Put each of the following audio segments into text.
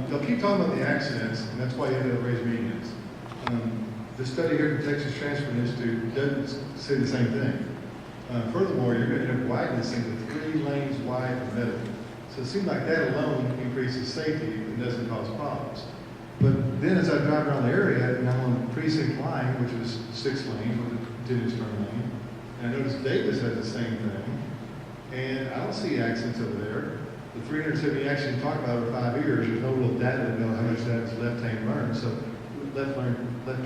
They'll keep talking about the accidents, and that's why you ended up raising medians. The study here from Texas Transport Institute doesn't say the same thing. Furthermore, you're going to end up widening this thing to 3 lanes wide in the middle. So it seems like that alone increases safety and doesn't cause problems. But then as I drive around the area, and I'm on precinct line, which is 6 lanes with a continuous turn lane, and I notice Davis has the same thing, and I don't see accidents over there. The 370 accidents you talk about over 5 years, there's no real data to know how much that is left-hand turn, so left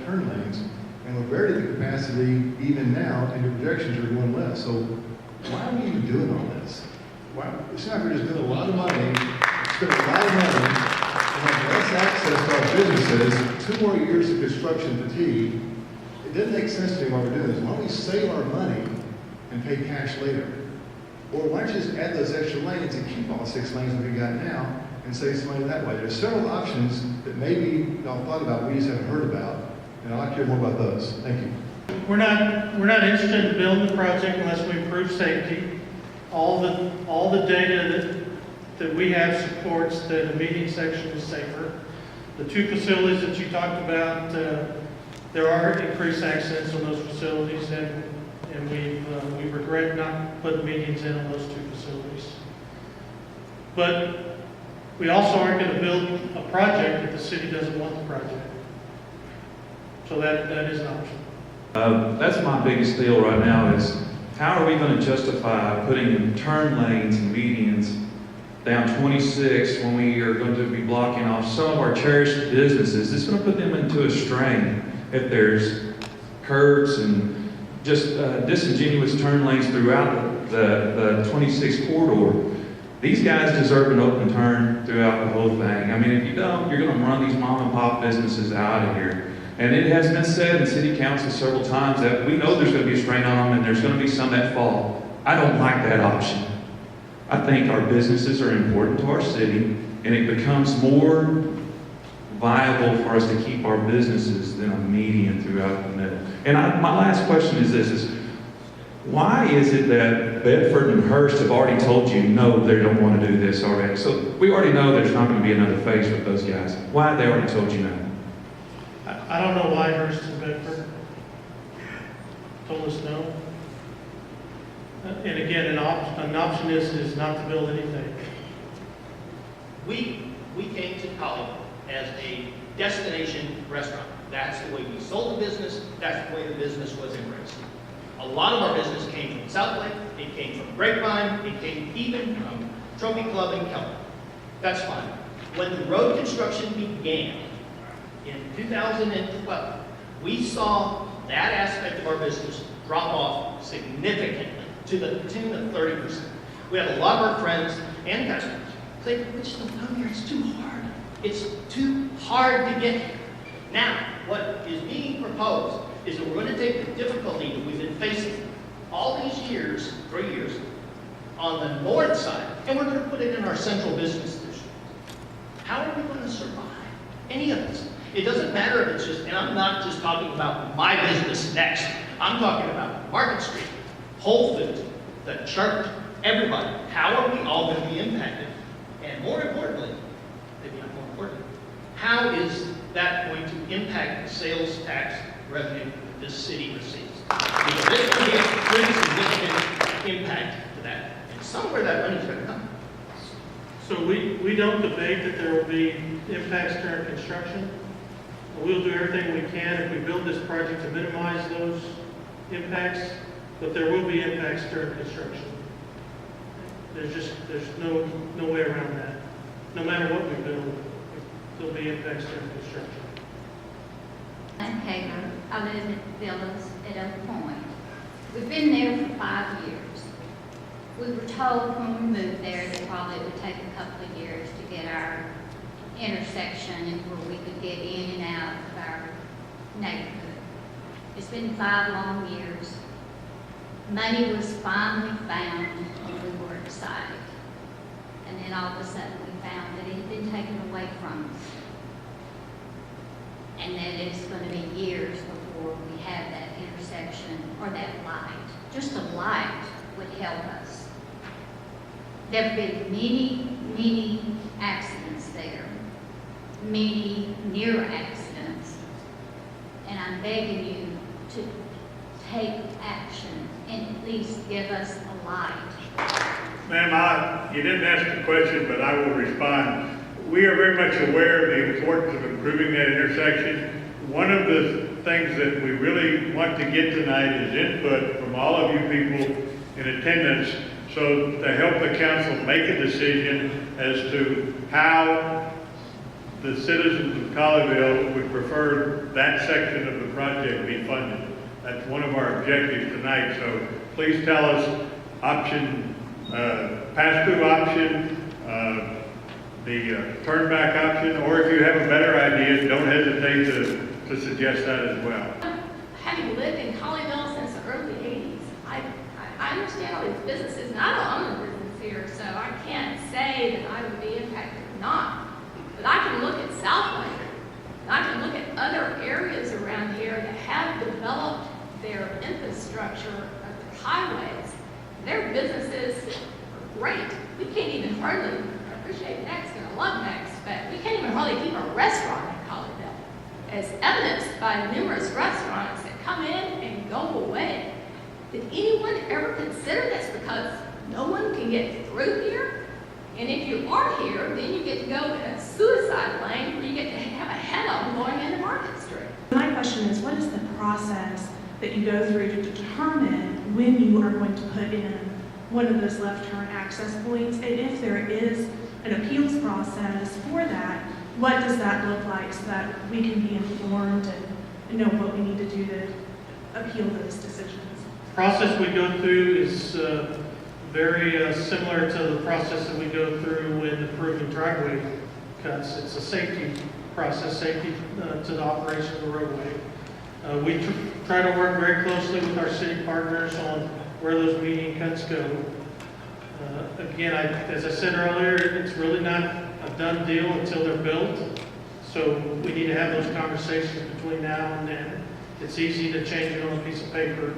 turn lanes, and we're buried at the capacity even now, and the projections are going less. So why are we even doing all this? Why? It's not we're just doing a lot of money, spending a lot of money, and have less access to our businesses, 2 more years of construction fatigue. It doesn't make sense to me why we're doing this. Why don't we save our money and pay cash later? Or why don't you just add those extra lanes and keep all 6 lanes that we got now and save some money that way? There's several options that maybe y'all thought about, we just haven't heard about, and I'd like to hear more about those. Thank you. We're not interested in building the project unless we improve safety. All the data that we have supports that the median section is safer. The 2 facilities that you talked about, there are increased accidents on those facilities, and we regret not putting medians in on those 2 facilities. But we also aren't going to build a project if the city doesn't want the project. So that is an option. That's my biggest deal right now is how are we going to justify putting turn lanes and medians down 26 when we are going to be blocking off some of our cherished businesses? It's going to put them into a strain if there's curbs and just disingenuous turn lanes throughout the 26 corridor. These guys deserve an open turn throughout the whole thing. I mean, if you don't, you're going to run these mom and pop businesses out of here. And it has been said in city council several times that we know there's going to be a strain on them and there's going to be some that fall. I don't like that option. I think our businesses are important to our city, and it becomes more viable for us to keep our businesses than a median throughout the middle. And my last question is this, is why is it that Bedford and Hearst have already told you, no, they don't want to do this already? So we already know there's not going to be another phase with those guys. Why have they already told you no? I don't know why Hearst and Bedford told us no. And again, an option is not to build anything. We came to Colleyville as a destination restaurant. That's the way we sold the business. That's the way the business was embraced. A lot of our business came from South Lake. It came from Grapevine. It came even from Trophy Club in Kelly. That's fine. When the road construction began in 2012, we saw that aspect of our business drop off significantly to the tune of 30%. We had a lot of our friends and customers say, we just don't come here, it's too hard. It's too hard to get here. Now, what is being proposed is that we're going to take the difficulty that we've been facing all these years, 3 years, on the north side, and we're going to put it in our central business district. How are we going to survive any of this? It doesn't matter if it's just, and I'm not just talking about my business next. I'm talking about Market Street, Whole Foods, the church, everybody. How are we all going to be impacted? And more importantly, maybe not more importantly, how is that going to impact the sales tax revenue that this city receives? Because this will be a pretty significant impact to that. And somewhere that money's going to come. So we don't debate that there will be impacts during construction. We'll do everything we can if we build this project to minimize those impacts, but there will be impacts during construction. There's no way around that. No matter what we build, there'll be impacts during construction. I'm Hager. I live in Villas at Oak Point. We've been there for 5 years. We were told when we moved there that probably it would take a couple of years to get our intersection and where we could get in and out of our neighborhood. It's been 5 long years. Money was finally found and we were excited. And then all of a sudden we found that it had been taken away from us. And that it's going to be years before we have that intersection or that light. Just a light would help us. There have been many accidents there. many near accidents. And I'm begging you to take action and at least give us a light. Ma'am, you didn't ask the question, but I will respond. We are very much aware of the importance of improving that intersection. One of the things that we really want to get tonight is input from all of you people in attendance, so to help the council make a decision as to how the citizens of Colleyville would prefer that section of the project be funded. That's one of our objectives tonight, so please tell us option, pass-through option, the turn-back option, or if you have a better idea, don't hesitate to suggest that as well. Having lived in Colleyville since the early 80s, I understand all these businesses, and I don't own a business here, so I can't say that I would be impacted or not. But I can look at Southland, and I can look at other areas around here that have developed their infrastructure of the highways. Their businesses are great. We can't even hardly, I appreciate Next and I love Next, but we can't even hardly keep a restaurant in Colleyville, as evidenced by numerous restaurants that come in and go away. Did anyone ever consider this because no one can get through here? And if you are here, then you get to go in a suicide lane where you get to have a head-on going into Market Street. My question is, what is the process that you go through to determine when you are going to put in one of those left turn access points? And if there is an appeals process for that, what does that look like so that we can be informed and know what we need to do to appeal those decisions? The process we go through is very similar to the process that we go through when approving driveway cuts. It's a safety process, safety to the operation of the roadway. We try to work very closely with our city partners on where those median cuts go. Again, as I said earlier, it's really not a done deal until they're built. So we need to have those conversations between now and then. It's easy to change it on a piece of paper.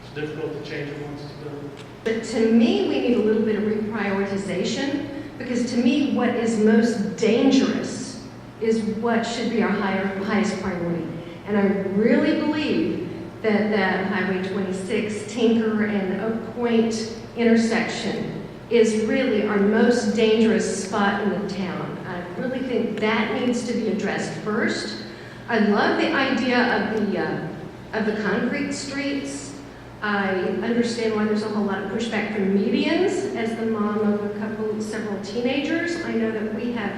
It's difficult to change it once it's built. But to me, we need a little bit of reprioritization, because to me, what is most dangerous is what should be our highest priority. And I really believe that Highway 26, Tinker, and Oak Point intersection is really our most dangerous spot in the town. I really think that needs to be addressed first. I love the idea of the concrete streets. I understand why there's a whole lot of pushback from medians. As the mom of several teenagers, I know that we have,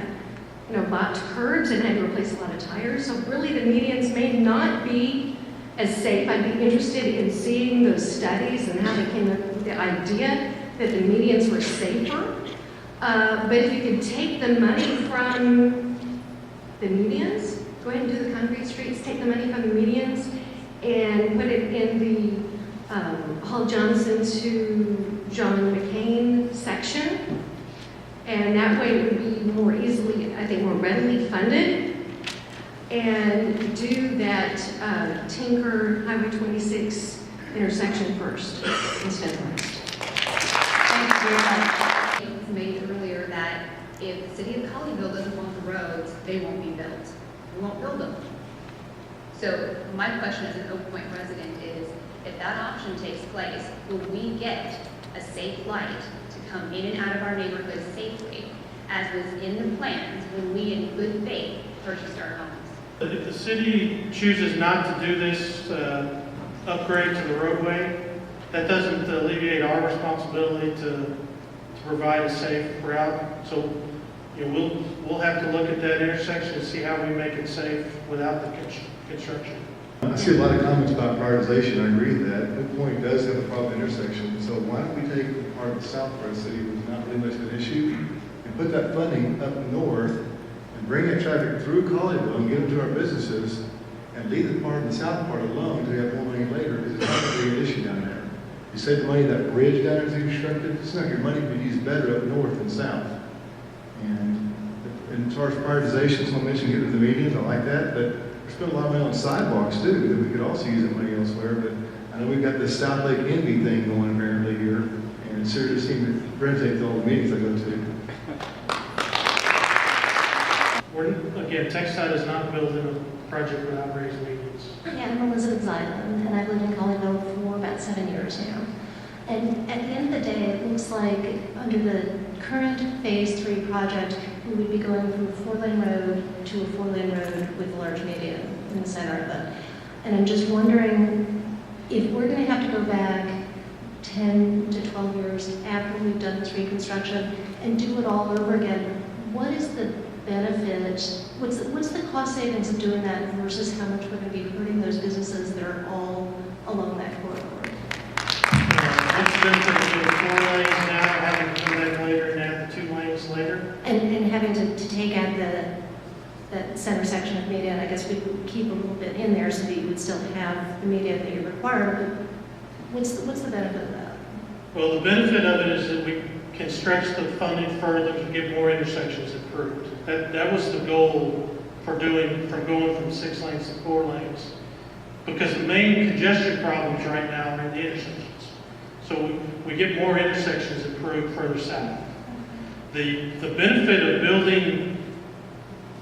bought curbs and had to replace a lot of tires. So really, the medians may not be as safe. I'd be interested in seeing those studies and how they came up with the idea that the medians were safer. But if you could take the money from the medians, go ahead and do the concrete streets, take the money from the medians and put it in the Hall Johnson to John McCain section. And that way it would be more easily, I think, more readily funded. And do that Tinker Highway 26 intersection first instead of last. Thank you very much. It was made earlier that if the city of Colleyville doesn't want the roads, they won't be built. We won't build them. So my question as an Oak Point resident is, if that option takes place, will we get a safe light to come in and out of our neighborhood safely, as was in the plans when we, in good faith, purchased our homes? If the city chooses not to do this upgrade to the roadway, that doesn't alleviate our responsibility to provide a safe route. So we'll have to look at that intersection and see how we make it safe without the construction. I see a lot of comments about prioritization. I agree with that. Oak Point does have a problem intersection, so why don't we take the part of the south part of the city, which is not really much of an issue, and put that funding up north and bring that traffic through Colleyville and get them to our businesses, and leave the part of the south part alone until we have more money later, because it's not going to be an issue down there. You save the money, that bridge down there is constructed, it's not your money could be used better up north than south. And as far as prioritization, someone mentioned getting to the medians, I like that, but we spend a lot of money on sidewalks too, that we could also use that money elsewhere. But I know we've got this South Lake Envy thing going apparently here, and it seriously seems to resonate with all the meetings I go to. Again, TechSide is not building a project without raised medians. Yeah, I'm Elizabeth Zyland, and I've lived in Colleyville for about 7 years now. And at the end of the day, it looks like under the current Phase 3 project, we would be going from a 4-lane road to a 4-lane road with a large median in the center of it. And I'm just wondering if we're going to have to go back 10 to 12 years after we've done this reconstruction and do it all over again, what is the benefit, what's the cost savings of doing that versus how much we're going to be hurting those businesses that are all along that corridor? What's the benefit of doing 4 lanes now, having to come back later and add the 2 lanes later? And having to take out that center section of median, I guess we would keep a little bit in there so that you would still have the median that you require, but what's the benefit of that? Well, the benefit of it is that we can stretch the funding further to get more intersections improved. That was the goal for going from 6 lanes to 4 lanes. Because the main congestion problems right now are in the intersections. So we get more intersections improved further south. The benefit of building,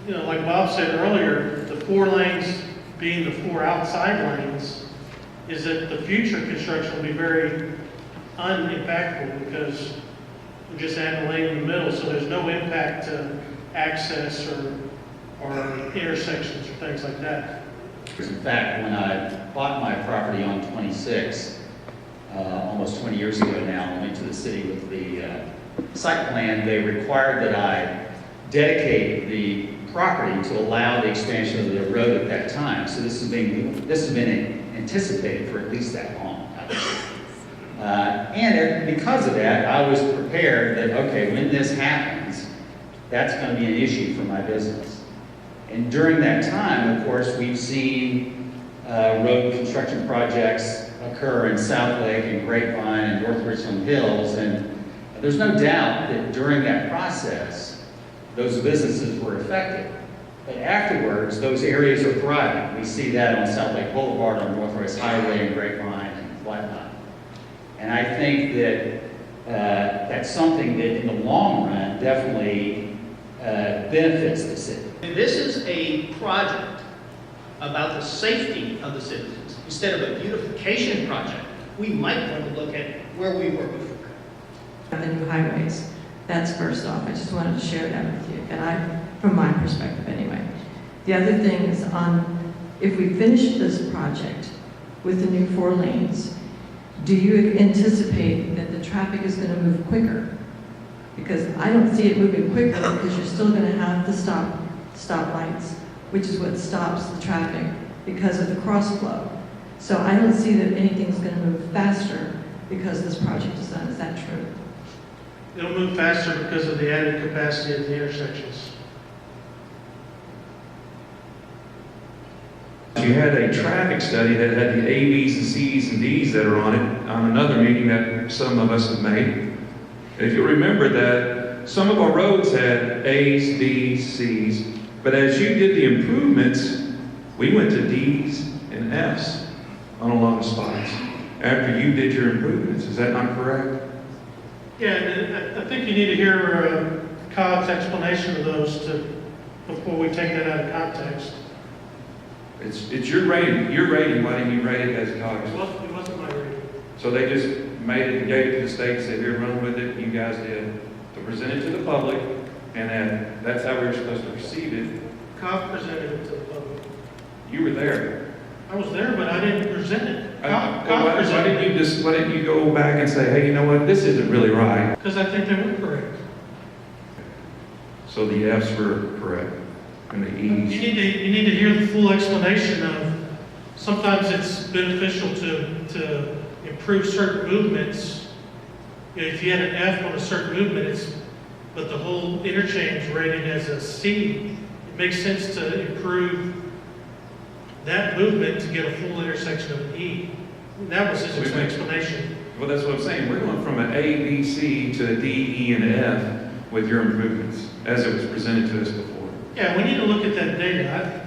like Bob said earlier, the 4 lanes being the 4 outside lanes, is that the future construction will be very unimpactful because we're just adding a lane in the middle, so there's no impact to access or intersections or things like that. In fact, when I bought my property on 26, almost 20 years ago now, I went to the city with the site plan. They required that I dedicate the property to allow the expansion of the road at that time. So this has been anticipated for at least that long. And because of that, I was prepared that, okay, when this happens, that's going to be an issue for my business. And during that time, of course, we've seen road construction projects occur in South Lake and Grapevine and North Richland Hills, and there's no doubt that during that process, those businesses were affected. But afterwards, those areas are thriving. We see that on South Lake Boulevard, on Northwest Highway, and Grapevine, and whatnot. And I think that that's something that in the long run definitely benefits the city. This is a project about the safety of the citizens. Instead of a beautification project, we might want to look at where we were before. The new highways. That's first off. I just wanted to share that with you, from my perspective anyway. The other thing is if we finish this project with the new 4 lanes, do you anticipate that the traffic is going to move quicker? Because I don't see it moving quicker because you're still going to have the stop lights, which is what stops the traffic because of the cross flow. So I don't see that anything's going to move faster because this project is done. Is that true? It'll move faster because of the added capacity of the intersections. You had a traffic study that had the A, B's, and C's and D's that are on it on another meeting that some of us have made. And if you remember that some of our roads had A's, B's, C's, but as you did the improvements, we went to D's and F's on a lot of spots after you did your improvements. Is that not correct? Yeah, and I think you need to hear Cobb's explanation of those before we take that out of context. It's your rating. Your rating. Why didn't you rate it as Cox? It wasn't my rating. So they just made it and gave it to the state, said, here, run with it. You guys did to present it to the public, and that's how we were supposed to receive it. Cobb presented it to the public. You were there. I was there, but I didn't present it. Why Presented didn't you go back and say, hey, you know what, this isn't really right? because I think they were correct. So the F's were correct, and the You E's. need to hear the full explanation of, sometimes it's beneficial to improve certain movements. If you had an F on a certain movement, but the whole interchange rated as a C, it makes sense to improve that movement to get a full intersection of an E. That was his explanation. Well, that's what I'm saying. We're going from an A, B, C to a D, E, and an F with your improvements, as it was presented to us before. Yeah, we need to look at that data.